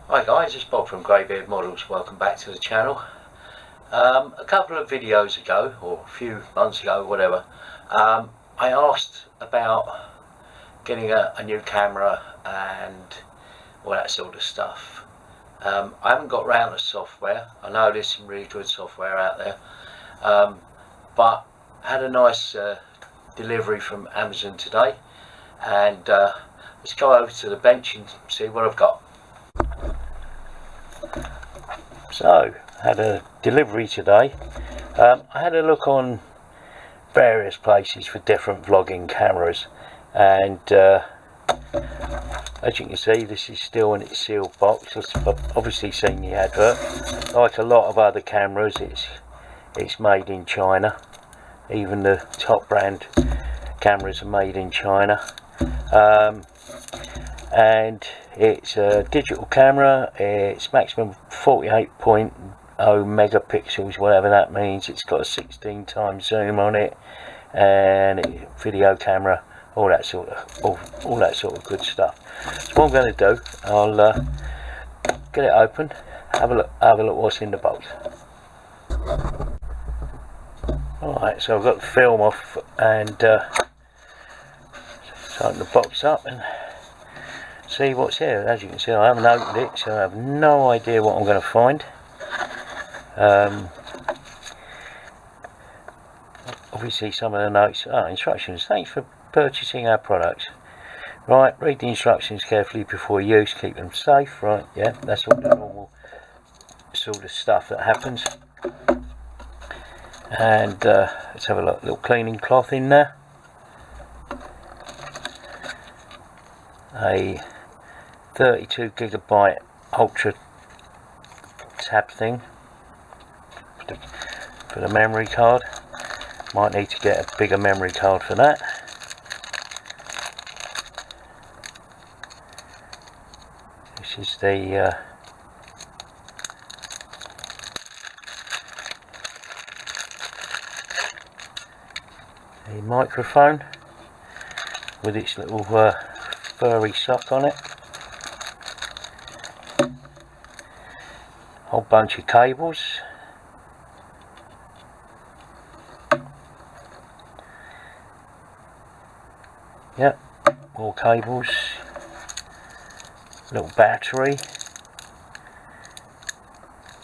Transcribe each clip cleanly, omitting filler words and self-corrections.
Hi guys, it's Bob from Greybeard Models. Welcome back to the channel. A couple of videos ago, or a few months ago, whatever, I asked about getting a new camera and all that sort of stuff. I haven't got round to software. I know there's some really good software out there, but I had a nice delivery from Amazon today, and let's go over to the bench and see what I've got. So, had a delivery today. I had a look on various places for different vlogging cameras, and as you can see, this is still in its sealed box. I've obviously seen the advert. Like a lot of other cameras, it's made in China. Even the top brand cameras are made in China. And it's a digital camera. It's maximum 48.0 megapixels, whatever that means. It's got a 16 times zoom on it, and video camera, all that sort of good stuff. So what I'm going to do, I'll get it open, have a look what's in the box. Alright, so I've got the film off, and let's open the box up and see what's here. As you can see, I haven't opened it, so I have no idea what I'm going to find. Obviously some of the notes are instructions. Thanks for purchasing our products. Right, read the instructions carefully before use, keep them safe. Right, yeah, that's all the normal sort of stuff that happens. And let's have a look. Little cleaning cloth in there, a 32 gigabyte ultra tab thing for the memory card. Might need to get a bigger memory card for that. This is the microphone with its little furry sock on it. Whole bunch of cables. Yep, more cables. Little battery.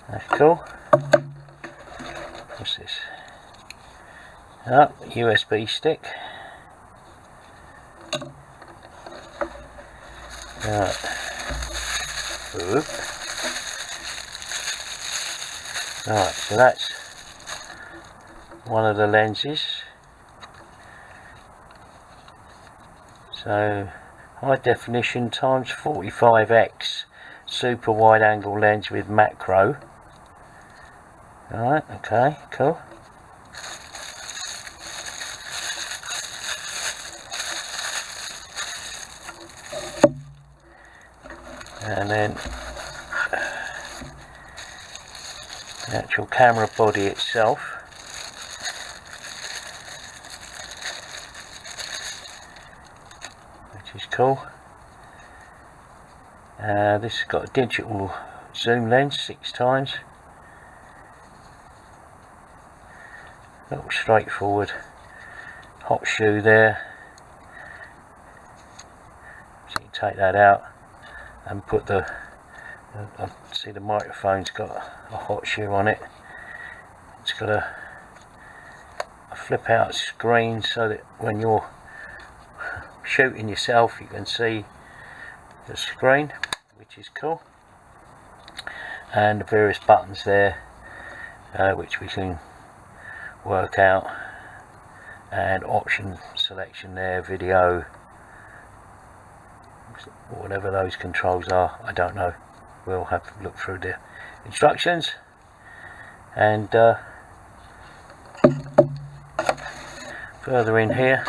That's cool. What's this? USB stick. Right. Oop. Right, so that's one of the lenses. So high definition times 45x super wide angle lens with macro. Alright, okay, cool. And then the actual camera body itself. Which is cool. This has got a digital zoom lens 6 times. Little straightforward hot shoe there. So you can take that out and put the I see the microphone's got a hot shoe on it. It's got a flip out screen so that when you're shooting yourself you can see the screen, which is cool, and the various buttons there which we can work out, and option selection there, video, whatever those controls are, I don't know. We'll have to look through the instructions. And further in here,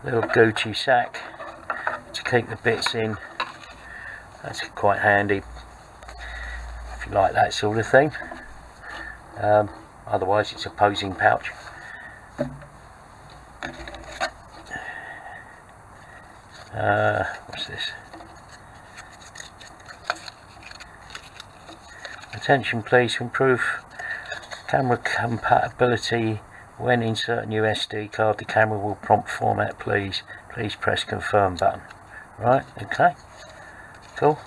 little Gucci sack to keep the bits in. That's quite handy if you like that sort of thing. Otherwise it's a posing pouch. What's this? Attention please, to improve camera compatibility when inserting your SD card, the camera will prompt format please press confirm button. Right, okay, cool.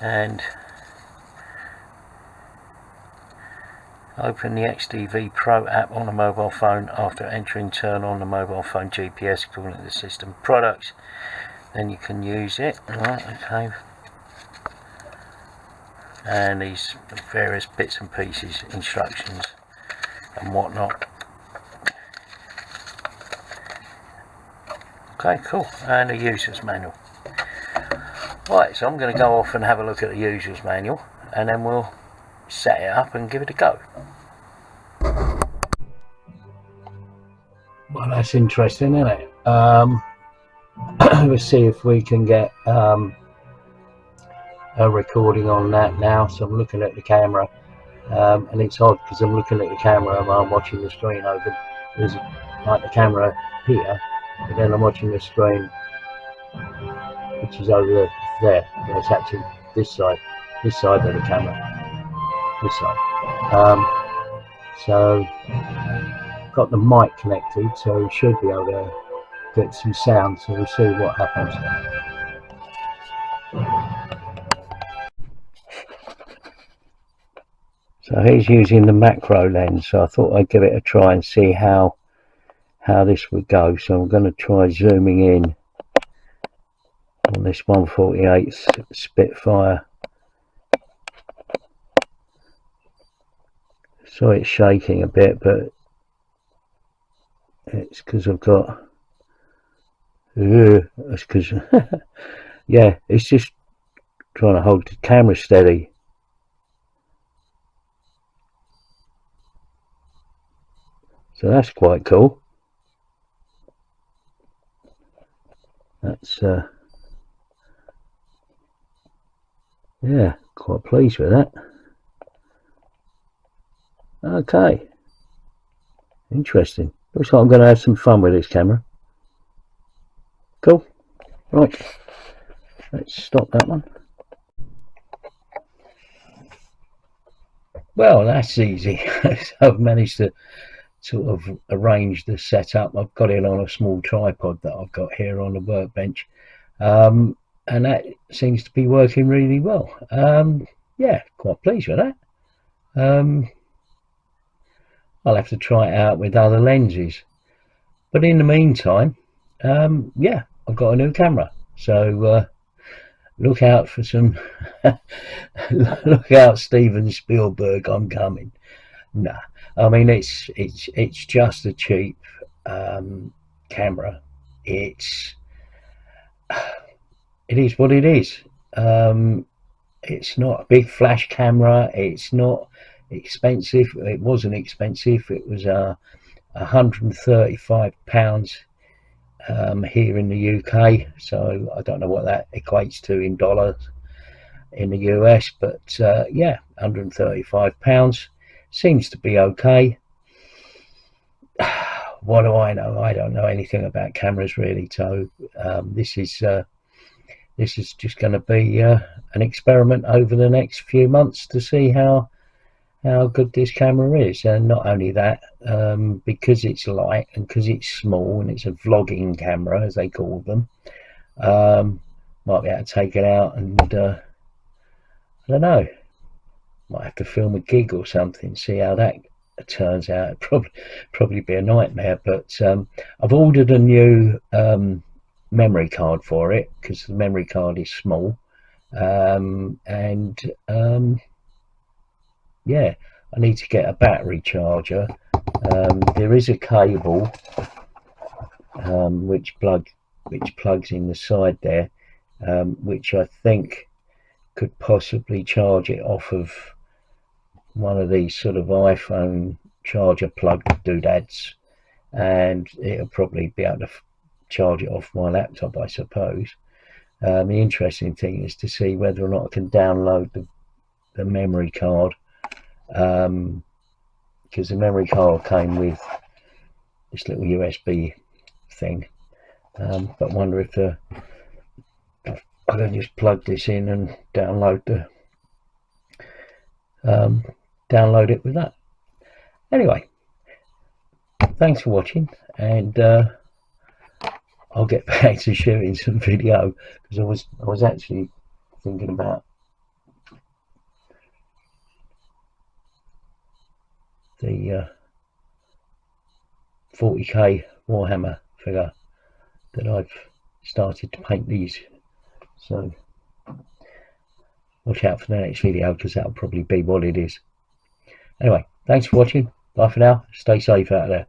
And open the XDV Pro app on the mobile phone. After entering, turn on the mobile phone GPS according to the system products, then you can use it. Right, okay. And these various bits and pieces, instructions and whatnot. Okay, cool. And a user's manual. Right, so I'm going to go off and have a look at the user's manual, and then we'll set it up and give it a go. Well, that's interesting, isn't it? Let's see if we can get a recording on that now. So I'm looking at the camera, and it's odd because I'm looking at the camera and I'm watching the screen over. There's like the camera here, but then I'm watching the screen, which is over there. It's actually this side of the camera, this side. So got the mic connected, so we should be able to get some sound, so we'll see what happens. So he's using the macro lens, so I thought I'd give it a try and see how this would go. So I'm going to try zooming in on this 1/48 Spitfire. So it's shaking a bit, but it's because I've got that's because yeah, it's just trying to hold the camera steady. So that's quite cool. That's yeah, quite pleased with that. Okay, interesting. Looks like I'm going to have some fun with this camera. Cool. Right, let's stop that one. Well, that's easy. So I've managed to sort of arrange the setup. I've got it on a small tripod that I've got here on the workbench, and that seems to be working really well. Yeah, quite pleased with that. I'll have to try it out with other lenses, but in the meantime, yeah, I've got a new camera, so look out for some look out, Steven Spielberg, I'm coming. Nah, I mean it's just a cheap camera. It is what it is. It's not a big flash camera. It's not expensive. It wasn't expensive. It was £135 here in the UK, so I don't know what that equates to in dollars in the US, but yeah, £135 seems to be okay. What do I know? I don't know anything about cameras really, so this is just going to be an experiment over the next few months to see how good this camera is. And not only that, because it's light and because it's small and it's a vlogging camera as they call them, might be able to take it out and I don't know, might have to film a gig or something, see how that turns out. It'd probably be a nightmare, but I've ordered a new memory card for it because the memory card is small, and yeah, I need to get a battery charger. There is a cable which plugs in the side there, which I think could possibly charge it off of one of these sort of iPhone charger plug doodads, and it'll probably be able to charge it off my laptop, I suppose. The interesting thing is to see whether or not I can download the memory card, because the memory card came with this little USB thing, but wonder if the I can just plug this in and download it with that. Anyway, thanks for watching, and I'll get back to shooting some video, because I was actually thinking about the 40k Warhammer figure that I've started to paint these, so watch out for the next video, because that'll probably be what it is. Anyway, thanks for watching. Bye for now. Stay safe out there.